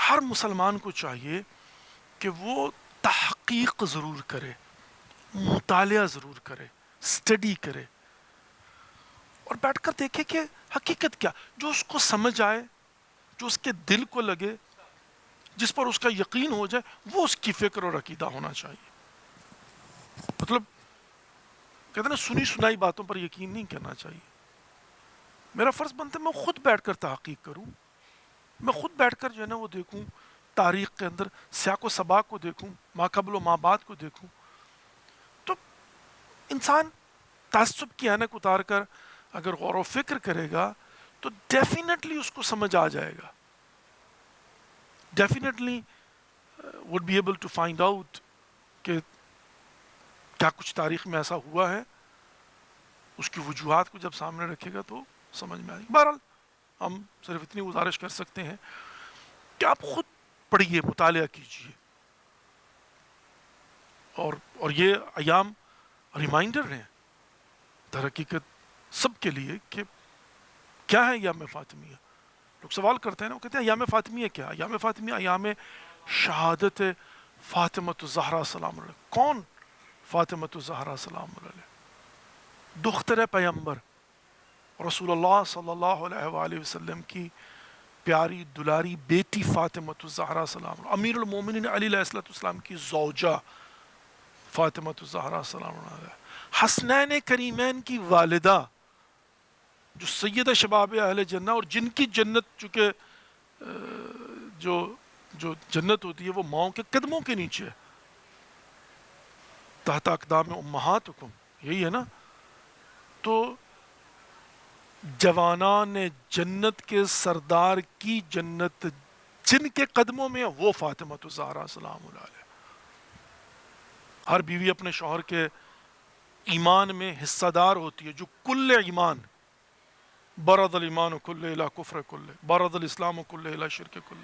ہر مسلمان کو چاہیے کہ وہ تحقیق ضرور کرے، مطالعہ ضرور کرے، اسٹڈی کرے، اور بیٹھ کر دیکھے کہ حقیقت کیا، جو اس کو سمجھ آئے، جو اس کے دل کو لگے، جس پر اس کا یقین ہو جائے، وہ اس کی فکر اور عقیدہ ہونا چاہیے. مطلب کہتے ہیں نا سنی سنائی باتوں پر یقین نہیں کرنا چاہیے. میرا فرض بنتا ہے میں خود بیٹھ کر تحقیق کروں، میں خود بیٹھ کر جو ہے نا وہ دیکھوں، تاریخ کے اندر سیاق و سباق کو دیکھوں، ما قبل و ما بعد کو دیکھوں. تو انسان تعصب کی اینک اتار کر اگر غور و فکر کرے گا تو ڈیفینیٹلی اس کو سمجھ آ جائے گا، definitely would be able to find out کہ کیا کچھ تاریخ میں ایسا ہوا ہے. اس کی وجوہات کو جب سامنے رکھے گا تو سمجھ میں آئے گا. بہرحال ہم صرف اتنی گزارش کر سکتے ہیں کہ آپ خود پڑھیے، مطالعہ کیجیے، اور یہ ایام ریمائنڈر ہیں در حقیقت سب کے لیے کہ کیا ہے ایام فاطمیہ. لوگ سوال کرتے ہیں نا، وہ کہتے ہیں ایام فاطمیہ کیا؟ ایام فاطمیہ ایام شہادت فاطمۃ الزہرا سلام اللہ. کون فاطمۃ الزہرا سلام اللہ؟ دختر پیمبر رسول اللہ صلی اللہ علیہ وآلہ وسلم کی پیاری دلاری بیٹی فاطمۃ الزہرا سلام اللہ، امیر المومنین علی علیہ السلام کی زوجہ فاطمۃ الزہرا سلام اللہ، حسنین کریمین کی والدہ، جو سیدہ شباب اہل جنہ، اور جن کی جنت چونکہ جو جنت ہوتی ہے وہ ماؤں کے قدموں کے نیچے ہے، تحت اقدام امہاتکم، یہی ہے نا. تو جوانان جنت کے سردار کی جنت جن کے قدموں میں وہ فاطمہ الزہرا سلام اللہ علیہ. ہر بیوی اپنے شوہر کے ایمان میں حصہ دار ہوتی ہے. جو کل ایمان، برد الایمان کل الی کفر کل، برد الاسلام کل الی شرک کل.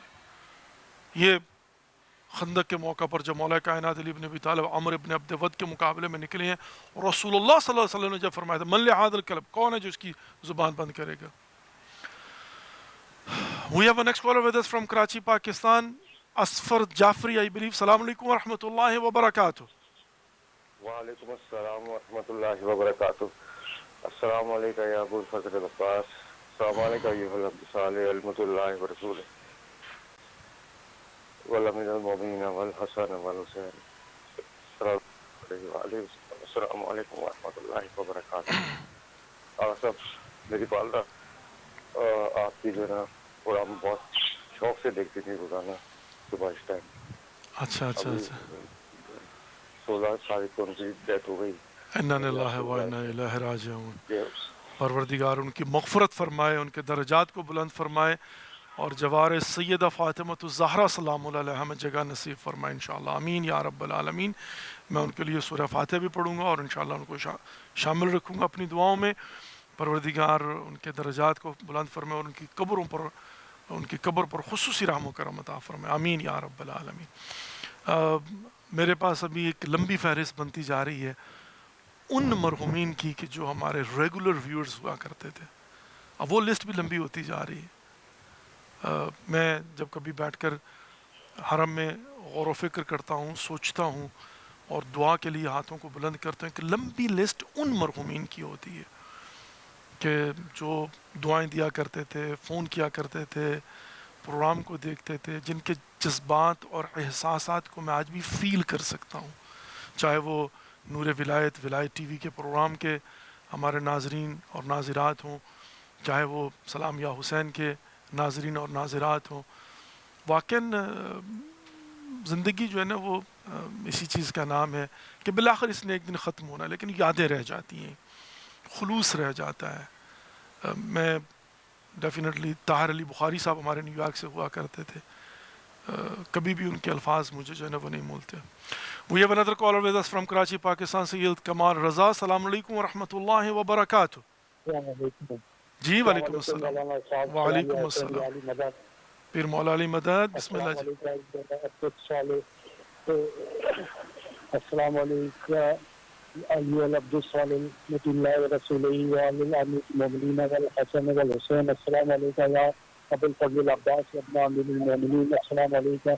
یہ خندق کے موقع پر جب مولا کائنات علی بن ابی طالب عمر ابن عبد ود کے مقابلے میں نکلے ہیں، رسول اللہ صلی اللہ علیہ وسلم نے جب فرمایا تھا من لہذا الکلب، کون ہے جو اس کی زبان بند کرے گا. We have a next caller with us from Karachi, Pakistan. Asfar Jafri, I believe. Assalamu alaikum wa rahmatullahi wa barakatuh. وعلیکم السلام ورحمۃ اللہ وبرکاتہ. السلام علیکم یا ابو الفضل العباس. السلام علیکم ایھا العبد الصالح رحمۃ اللہ ورسولہ والامین المؤمنین والحسن والحسین. السلام علیکم ورحمۃ اللہ وبرکاتہ. آپ سب میری والدہ آپ کی جو ہے نا پروگرام بہت شوق سے دیکھتی تھی روزانہ صبح اس ٹائم. اچھا اچھا اچھا. 16 سال کو ان کی ڈیتھ ہو گئی. انا للہ و انا الیہ راجعون. پروردگار ان کی مغفرت فرمائے، ان کے درجات کو بلند فرمائے، اور جوار سیدہ فاطمہ الزہرا سلام اللہ علیہ ہمیں جگہ نصیب فرمائے انشاءاللہ. آمین یا رب العالمین. میں ان کے لیے سورہ فاتحہ بھی پڑھوں گا اور انشاءاللہ ان کو شامل رکھوں گا اپنی دعاؤں میں. پروردگار ان کے درجات کو بلند فرمائے اور ان کی قبر پر خصوصی رحم و کرم عطا فرمائے. آمین یا رب العالمین. میرے پاس ابھی ایک لمبی فہرست بنتی جا رہی ہے ان مرحومین کی کہ جو ہمارے ریگولر ویورز ہوا کرتے تھے. اب وہ لسٹ بھی لمبی ہوتی جا رہی ہے. میں جب کبھی بیٹھ کر حرم میں غور و فکر کرتا ہوں، سوچتا ہوں اور دعا کے لیے ہاتھوں کو بلند کرتا ہوں کہ لمبی لسٹ ان مرحومین کی ہوتی ہے کہ جو دعائیں دیا کرتے تھے، فون کیا کرتے تھے، پروگرام کو دیکھتے تھے، جن کے جذبات اور احساسات کو میں آج بھی فیل کر سکتا ہوں. چاہے وہ نور ولایت ٹی وی کے پروگرام کے ہمارے ناظرین اور ناظرات ہوں، چاہے وہ سلام یا حسین کے ناظرین اور ناظرات ہوں. واقعاً زندگی جو ہے نا وہ اسی چیز کا نام ہے کہ بالآخر اس نے ایک دن ختم ہونا ہے، لیکن یادیں رہ جاتی ہیں، خلوص رہ جاتا ہے. میں ڈیفینیٹلی طاہر علی بخاری صاحب ہمارے نیو یارک سے ہوا کرتے تھے، کبھی بھی ان کے الفاظ مجھے جو ہے نا وہ نہیں بھولتے. We have another caller with us from Karachi, Pakistan, Sayyid Kamal Raza. Assalamu alaikum wa rahmatullahi wa barakatuh. جی وعلیکم السلام. وعلیکم السلام. پیر مولا علی مدد. بسم اللہ جی. السلام علیکم ایھا العبد الصالح رحمۃ اللہ ورسولہ والمؤمنین والحسن والحسین. السلام علیکم یا ابو الفضل العباس ابن امیر المؤمنین. السلام علیکم یا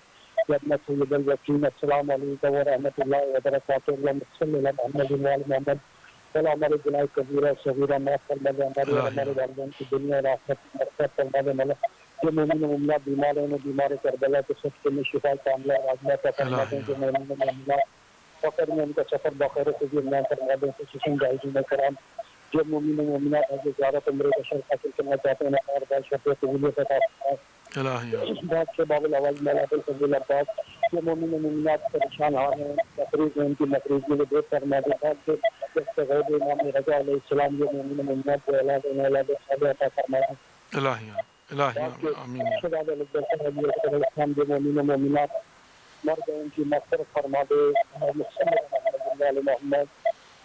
ابن سید الوکیل. السلام علیکم ورحمۃ اللہ وبرکاتہ. اللہم صلی علی محمد وعلی محمد. اللہ ہمارے گناہ کبیرہ صغیرہ معاف فرما دے، ہمارے والدین کی دنیا اور آخرت میں برکت فرما دے. مولا جو مومن و مومنات بیمار ہیں انہیں بیمار کربلا کے سب میں شفا کاملہ عاجلہ عطا فرما دیں. جو مومن و مومنات فقر میں ان کا سفر بخیر سے بھی فرما دیں. خصوصاً جاہدین کرام جو مومن و مومنات ہیں جو زیارت عمرے کا شرف حاصل کرنا چاہتے ہیں اور بار شفیع قبولیت عطا فرمائے. بات سے باب الاول مولا ابو الفضل العباس جو مومن و مومنات پریشان حال ہیں، تقریب میں ان کی مقریضی کو دور فرما دیں. بات سے غیب امام رضا علیہ السلام جو مومن و مومنات کو اولاد صالح عطا فرمائے. آمین. جو مومن و مومنات مر گئے ان کی مغفرت فرما دے. محمد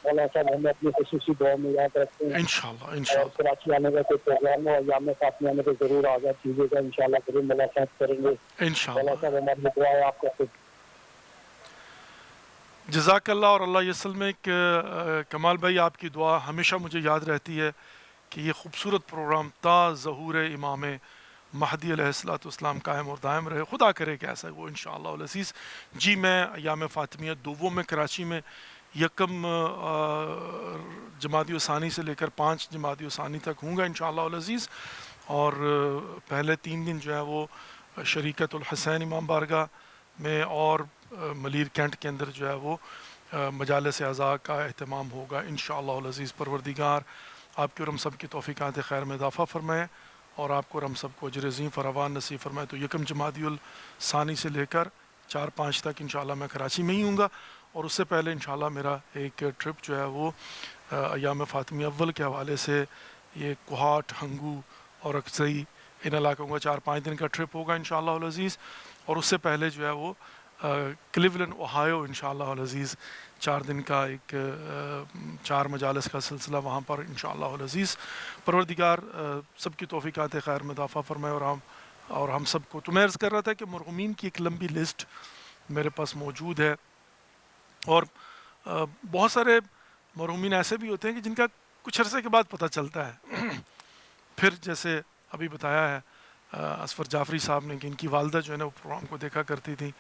مولانا صاحب ہمیں اپنی خصوصی دعا میں یاد رکھتے ہیں انشاءاللہ. اور کراچی آنے کا کوئی پروگرام ہو ایام فاطمہ آنے کو ضرور آزاد کیجیے گا. انشاءاللہ ضرور ملاقات کریں گے. مولانا صاحب ہماری دعا ہے آپ کا. جزاک اللہ اور اللہ یسلمک. کمال بھائی آپ کی دعا ہمیشہ مجھے یاد رہتی ہے کہ یہ خوبصورت پروگرام تا ظہور امام مہدی علیہ السلام قائم اور دائم رہے. خدا کرے کہ ایسا وہ انشاءاللہ العزیز. جی میں ایام فاطمیہ دوم میں کراچی میں یکم جمادی الثانی سے لے کر 5 جمادی الثانی تک ہوں گا انشاءاللہ العزیز. اور پہلے 3 دن جو ہے وہ شریکت الحسین امام بارگاہ میں اور ملیر کینٹ کے اندر جو ہے وہ مجالس اعزاء کا اہتمام ہوگا انشاءاللہ العزیز. پروردگار آپ کے اور ہم سب کی توفیقات خیر میں اضافہ فرمائے اور آپ کو اور ہم سب کو اجر عظیم فراوان نصیب فرمائے. تو یکم جمادی الثانی سے لے کر 4-5 تک انشاءاللہ میں کراچی میں ہی ہوں گا. اور اس سے پہلے انشاءاللہ میرا ایک ٹرپ جو ہے وہ ایام فاطمیہ اول کے حوالے سے یہ کوہاٹ، ہنگو اور اکسئی ان علاقوں کا 4-5 دن کا ٹرپ ہوگا انشاءاللہ العزیز. اور اس سے پہلے جو ہے وہ کلیولینڈ اوہایو انشاءاللہ العزیز 4 دن کا ایک 4 مجالس کا سلسلہ وہاں پر انشاءاللہ العزیز. پروردگار سب کی توفیقات خیر میں اضافہ فرمائے اور ہم سب کو. تو میں عرض کر رہا تھا کہ مرحومین کی ایک لمبی لسٹ میرے پاس موجود ہے، اور بہت سارے مرحومین ایسے بھی ہوتے ہیں کہ جن کا کچھ عرصے کے بعد پتہ چلتا ہے. پھر جیسے ابھی بتایا ہے اسفر جعفری صاحب نے کہ ان کی والدہ جو ہے نا وہ پروگرام کو دیکھا کرتی تھی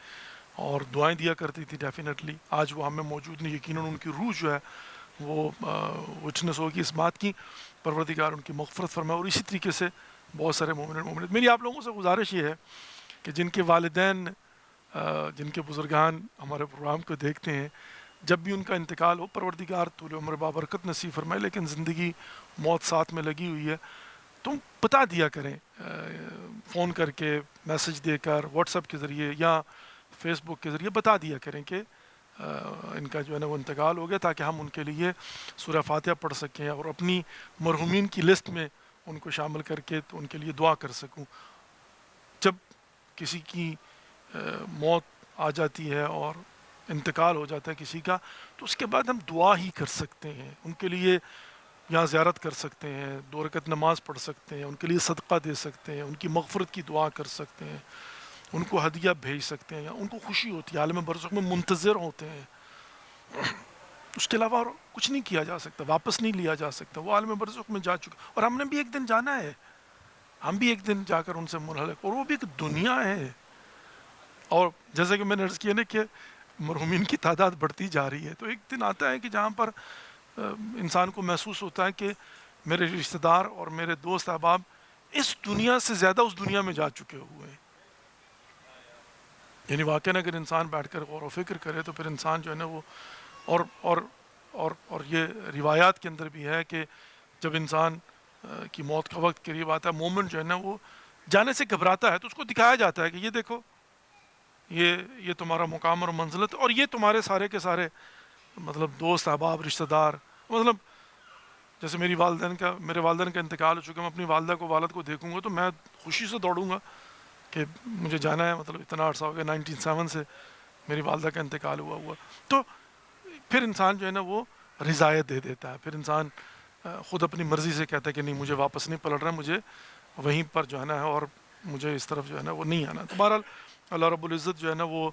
اور دعائیں دیا کرتی تھی. ڈیفینیٹلی آج وہ ہم میں موجود نہیں، یقیناً ان کی روح جو ہے وہ وٹنس ہوگی اس بات کی. پروردگار ان کی مغفرت فرمائے. اور اسی طریقے سے بہت سارے مومنین. میری آپ لوگوں سے گزارش یہ ہے کہ جن کے والدین جن کے بزرگان ہمارے پروگرام کو دیکھتے ہیں، جب بھی ان کا انتقال ہو پروردگار طول عمر بابرکت نصیب فرمائے، لیکن زندگی موت ساتھ میں لگی ہوئی ہے، تم بتا دیا کریں فون کر کے، میسج دے کر، واٹس ایپ کے ذریعے یا فیس بک کے ذریعے بتا دیا کریں کہ ان کا جو ہے نا وہ انتقال ہو گیا، تاکہ ہم ان کے لیے سورہ فاتحہ پڑھ سکیں اور اپنی مرحومین کی لسٹ میں ان کو شامل کر کے تو ان کے لیے دعا کر سکوں. جب کسی کی موت آ جاتی ہے اور انتقال ہو جاتا ہے کسی کا، تو اس کے بعد ہم دعا ہی کر سکتے ہیں، ان کے لیے یہاں زیارت کر سکتے ہیں، 2 رکعت نماز پڑھ سکتے ہیں، ان کے لیے صدقہ دے سکتے ہیں، ان کی مغفرت کی دعا کر سکتے ہیں، ان کو ہدیہ بھیج سکتے ہیں، یا ان کو خوشی ہوتی ہے، عالم برزخ میں منتظر ہوتے ہیں. اس کے علاوہ اور کچھ نہیں کیا جا سکتا، واپس نہیں لیا جا سکتا. وہ عالم برزخ میں جا چکے اور ہم نے بھی ایک دن جانا ہے، ہم بھی ایک دن جا کر ان سے منحلق، اور وہ بھی ایک دنیا ہے. اور جیسے کہ میں نے عرض کیا نا کہ مرحومین کی تعداد بڑھتی جا رہی ہے، تو ایک دن آتا ہے کہ جہاں پر انسان کو محسوس ہوتا ہے کہ میرے رشتہ دار اور میرے دوست احباب اس دنیا سے زیادہ اس دنیا میں جا چکے ہوئے ہیں. یعنی واقعاً اگر انسان بیٹھ کر غور و فکر کرے تو پھر انسان جو ہے نا وہ اور یہ روایات کے اندر بھی ہے کہ جب انسان کی موت کا وقت قریب آتا ہے، مومن جو ہے نا وہ جانے سے گھبراتا ہے، تو اس کو دکھایا جاتا ہے کہ یہ دیکھو یہ تمہارا مقام اور منزلت، اور یہ تمہارے سارے کے سارے مطلب دوست احباب رشتہ دار. مطلب جیسے میرے والدین کا انتقال ہو چکا، میں اپنی والدہ کو والد کو دیکھوں گا تو میں خوشی سے دوڑوں گا کہ مجھے جانا ہے. مطلب اتنا عرصہ ہو گیا، 1997 سے میری والدہ کا انتقال ہوا. تو پھر انسان جو ہے نا وہ رضایت دے دیتا ہے، پھر انسان خود اپنی مرضی سے کہتا ہے کہ نہیں مجھے واپس نہیں پلٹ رہا، مجھے وہیں پر جو ہے نا اور مجھے اس طرف جو ہے نا وہ نہیں آنا. تو بہرحال اللہ رب العزت جو ہے نا وہ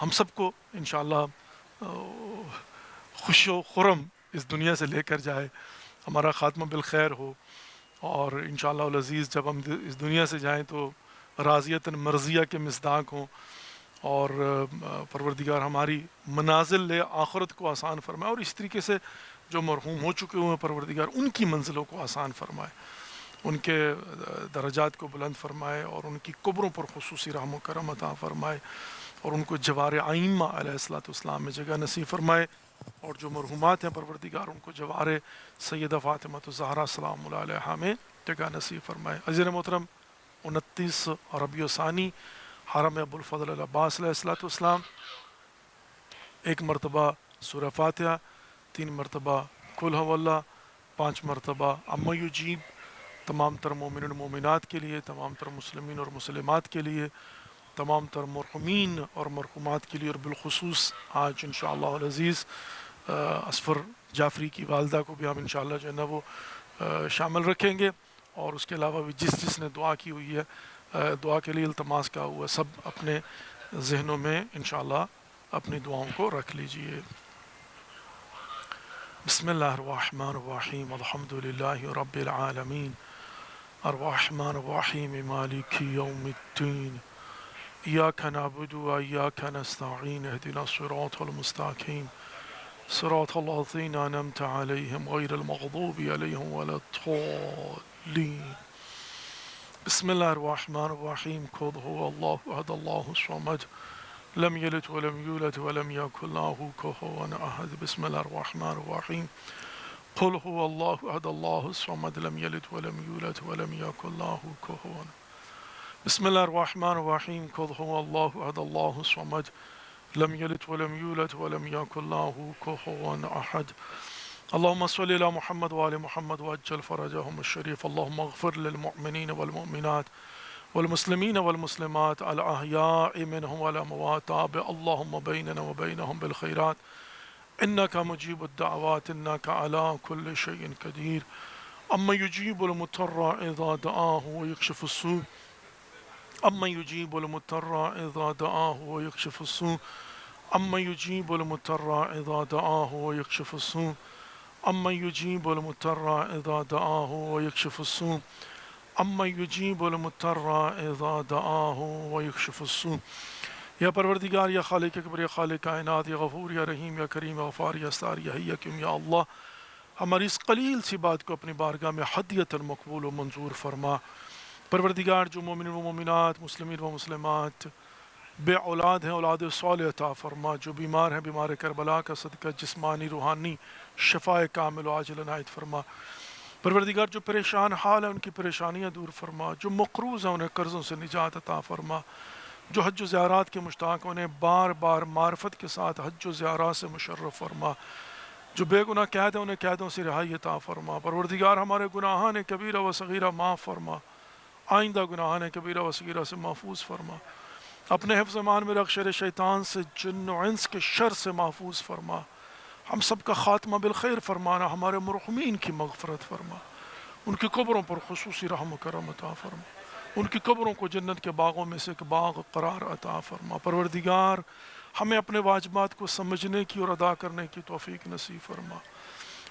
ہم سب کو انشاءاللہ خوش و خرم اس دنیا سے لے کر جائے، ہمارا خاتمہ بالخیر ہو، اور انشاءاللہ العزیز جب ہم اس دنیا سے جائیں تو راضیتاً مرضیہ کے مصداق ہوں، اور پروردگار ہماری منازل آخرت کو آسان فرمائے، اور اس طریقے سے جو مرحوم ہو چکے ہوئے پروردگار ان کی منزلوں کو آسان فرمائے، ان کے درجات کو بلند فرمائے، اور ان کی قبروں پر خصوصی رحم و کرم عطا فرمائے، اور ان کو جوار ائمہ علیہ الصلوۃ والسلام میں جگہ نصیب فرمائے. اور جو مرحومات ہیں پروردگار ان کو جوار سیدہ فاطمہ الزہرا سلام اللہ علیہا میں جگہ نصیب فرمائے. عزیز محترم، 29 ربیع ثانی حرم ابو الفضل العباس علیہ الصلوۃ والسلام، 1 مرتبہ سورہ فاتحہ، 3 مرتبہ قل هو اللہ، 5 مرتبہ اما یجیب، تمام تر مومنین و مومنات کے لیے، تمام تر مسلمین اور مسلمات کے لیے، تمام تر مرحومین اور مرحومات کے لیے، اور بالخصوص آج انشاءاللہ العزیز اسفر جعفری کی والدہ کو بھی ہم انشاءاللہ جو ہے نا وہ شامل رکھیں گے. اور اس کے علاوہ بھی جس نے دعا کی ہوئی ہے، دعا کے لیے التماس کا ہوا، سب اپنے ذہنوں میں انشاءاللہ اپنی دعاؤں کو رکھ لیجئے. بسم اللہ الرحمن الرحیم، الحمد للہ رب العالمین، الرحمن الرحیم، مالک یوم الدین، ایاک نعبد و ایاک نستعین، اهدنا الصراط المستقیم، صراط الذین انعمت علیہم غیر المغضوب علیہم ولا الضالین. بسم اللہ الرحمن الرحیم، قل هو اللہ احد اللہ الصمد لم یلد ولم یولد ولم یکن له کفوا احد. بسم اللہ الرحمن الرحیم، قل هو اللہ احد اللہ الصمد لم یلد ولم یولد ولم یکن له کفوا احد. بسم اللہ الرحمن الرحیم، قل هو اللہ احد اللہ الصمد لم یلد ولم یولد ولم یکن له کفوا احد. اللهم صل على محمد وآل محمد وعجل فرجهم الشريف. اللهم اغفر للمؤمنين والمؤمنات والمسلمين والمسلمات الأحياء منهم والأموات. اللهم بيننا وبينهم بالخيرات إنك مجيب الدعوات إنك على كل شيء قدير. أما يجيب المضطر إذا دعاه ويكشف السوء. أما يجيب المضطر إذا دعاه ويكشف السوء. أما يجيب المضطر إذا دعاه ويكشف السوء. أما يجيب المضطر إذا دعاه ويكشف السوء. أما يجيب المضطر إذا دعاه ويكشف السوء. یا پروردگار، یا خالق اکبر، یا خالق کائنات، یا غفور، یا رحیم، یا کریم، یا غفار، یا ستار، یا حی، یا قیوم، یا اللہ، ہماری اس قلیل سی بات کو اپنی بارگاہ میں حدیۃ مقبول و منظور فرما۔ پروردگار، جو مومنین و مومنات، مسلمین و مسلمات بے اولاد ہیں، اولاد صالح عطا فرما۔ جو بیمار ہیں، بیمار کربلا کا صدقہ جسمانی روحانی شفائے کامل و عاجل عنایت فرما۔ پروردگار، جو پریشان حال ہیں ان کی پریشانیاں دور فرما۔ جو مقروض ہیں انہیں قرضوں سے نجات عطا فرما۔ جو حج و زیارات کے مشتاق انہیں بار بار معرفت کے ساتھ حج و زیارات سے مشرف فرما۔ جو بے گناہ قید ہیں انہیں قیدوں سے رہائی عطا فرما۔ پروردگار، ہمارے گناہان کبیرہ و صغیرہ معاف فرما۔ آئندہ گناہان کبیرہ و صغیرہ سے محفوظ فرما۔ اپنے حفظ امان میں رکھ، شر شیطان سے، جن و انس کے شر سے محفوظ فرما۔ ہم سب کا خاتمہ بالخیر فرمانا۔ ہمارے مرحومین کی مغفرت فرما۔ ان کی قبروں پر خصوصی رحم و کرم عطا فرما۔ ان کی قبروں کو جنت کے باغوں میں سے ایک باغ قرار عطا فرما۔ پروردگار، ہمیں اپنے واجبات کو سمجھنے کی اور ادا کرنے کی توفیق نصیب فرما۔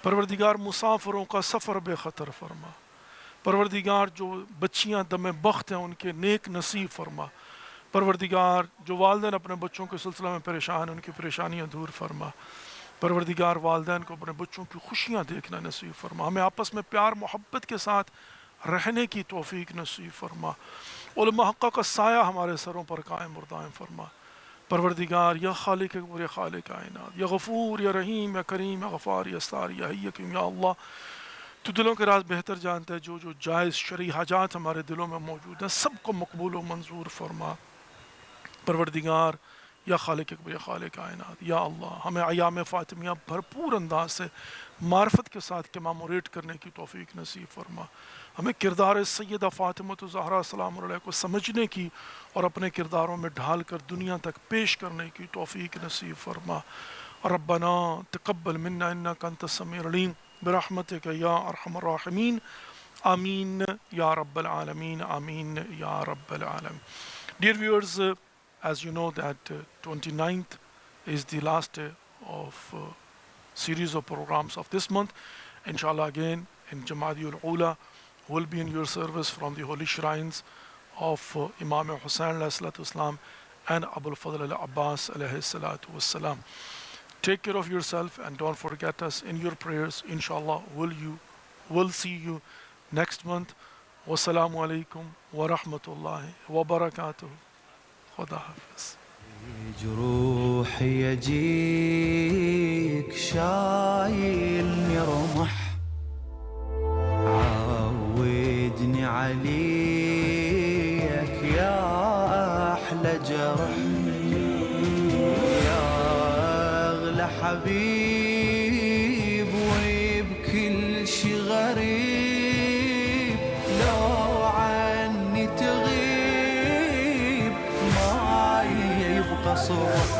پروردگار، مسافروں کا سفر بے خطر فرما۔ پروردگار، جو بچیاں دم بخت ہیں ان کے نیک نصیب فرما۔ پروردگار، جو والدین اپنے بچوں کے سلسلہ میں پریشان ہیں ان کی پریشانیاں دور فرما۔ پروردگار، والدین کو اپنے بچوں کی خوشیاں دیکھنا نصیب فرما۔ ہمیں آپس میں پیار محبت کے ساتھ رہنے کی توفیق نصیب فرما۔ علماء حقہ کا سایہ ہمارے سروں پر قائم اور دائم فرما۔ پروردگار، یا خالق اکبر، یا خالق کائنات، یا غفور، یا رحیم، یا کریم، یا غفار، یا ستار، یا حی، یا قیوم، یا اللہ، تو دلوں کے راز بہتر جانتا ہے۔ جو جائز شرعی حاجات ہمارے دلوں میں موجود ہیں سب کو مقبول و منظور فرما۔ پروردگار، یا خالق اکبر، یا خالق کائنات، یا اللہ، ہمیں ایام فاطمیہ بھرپور انداز سے معرفت کے ساتھ کمیموریٹ کرنے کی توفیق نصیب فرما۔ ہمیں کردار سیدہ فاطمہ الزہرا سلام علیہ کو سمجھنے کی اور اپنے کرداروں میں ڈھال کر دنیا تک پیش کرنے کی توفیق نصیب فرما۔ ربنا تقبل منا انک انت السمیع العلیم برحمتک یا ارحم الراحمین، آمین یا رب العالمین، آمین یا رب العالمین۔ Dear viewers, as you know that 29th is the last day of series of programs of this month. Inshallah, again in Jama'atul Ula, will be in your service from the holy shrines of Imam Hussain alayhi salatu wassalam and Abul Fadl al-Abbas alayhi salatu wassalam. Take care of yourself and don't forget us in your prayers. Inshallah, we'll see you next month. Wassalamu alaikum wa rahmatullahi wa barakatuh. خدا حافظ. جروح يجيك شايلني رمح، عودني عليك يا أحلى جرح، يا أغلى حبيب وبكل شي غريب، لو عني تغيب ما يبقى صوت.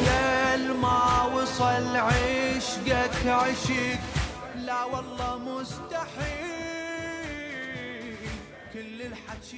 ليل ما وصل عشقك عشق، لا والله مستحيل كل الحكي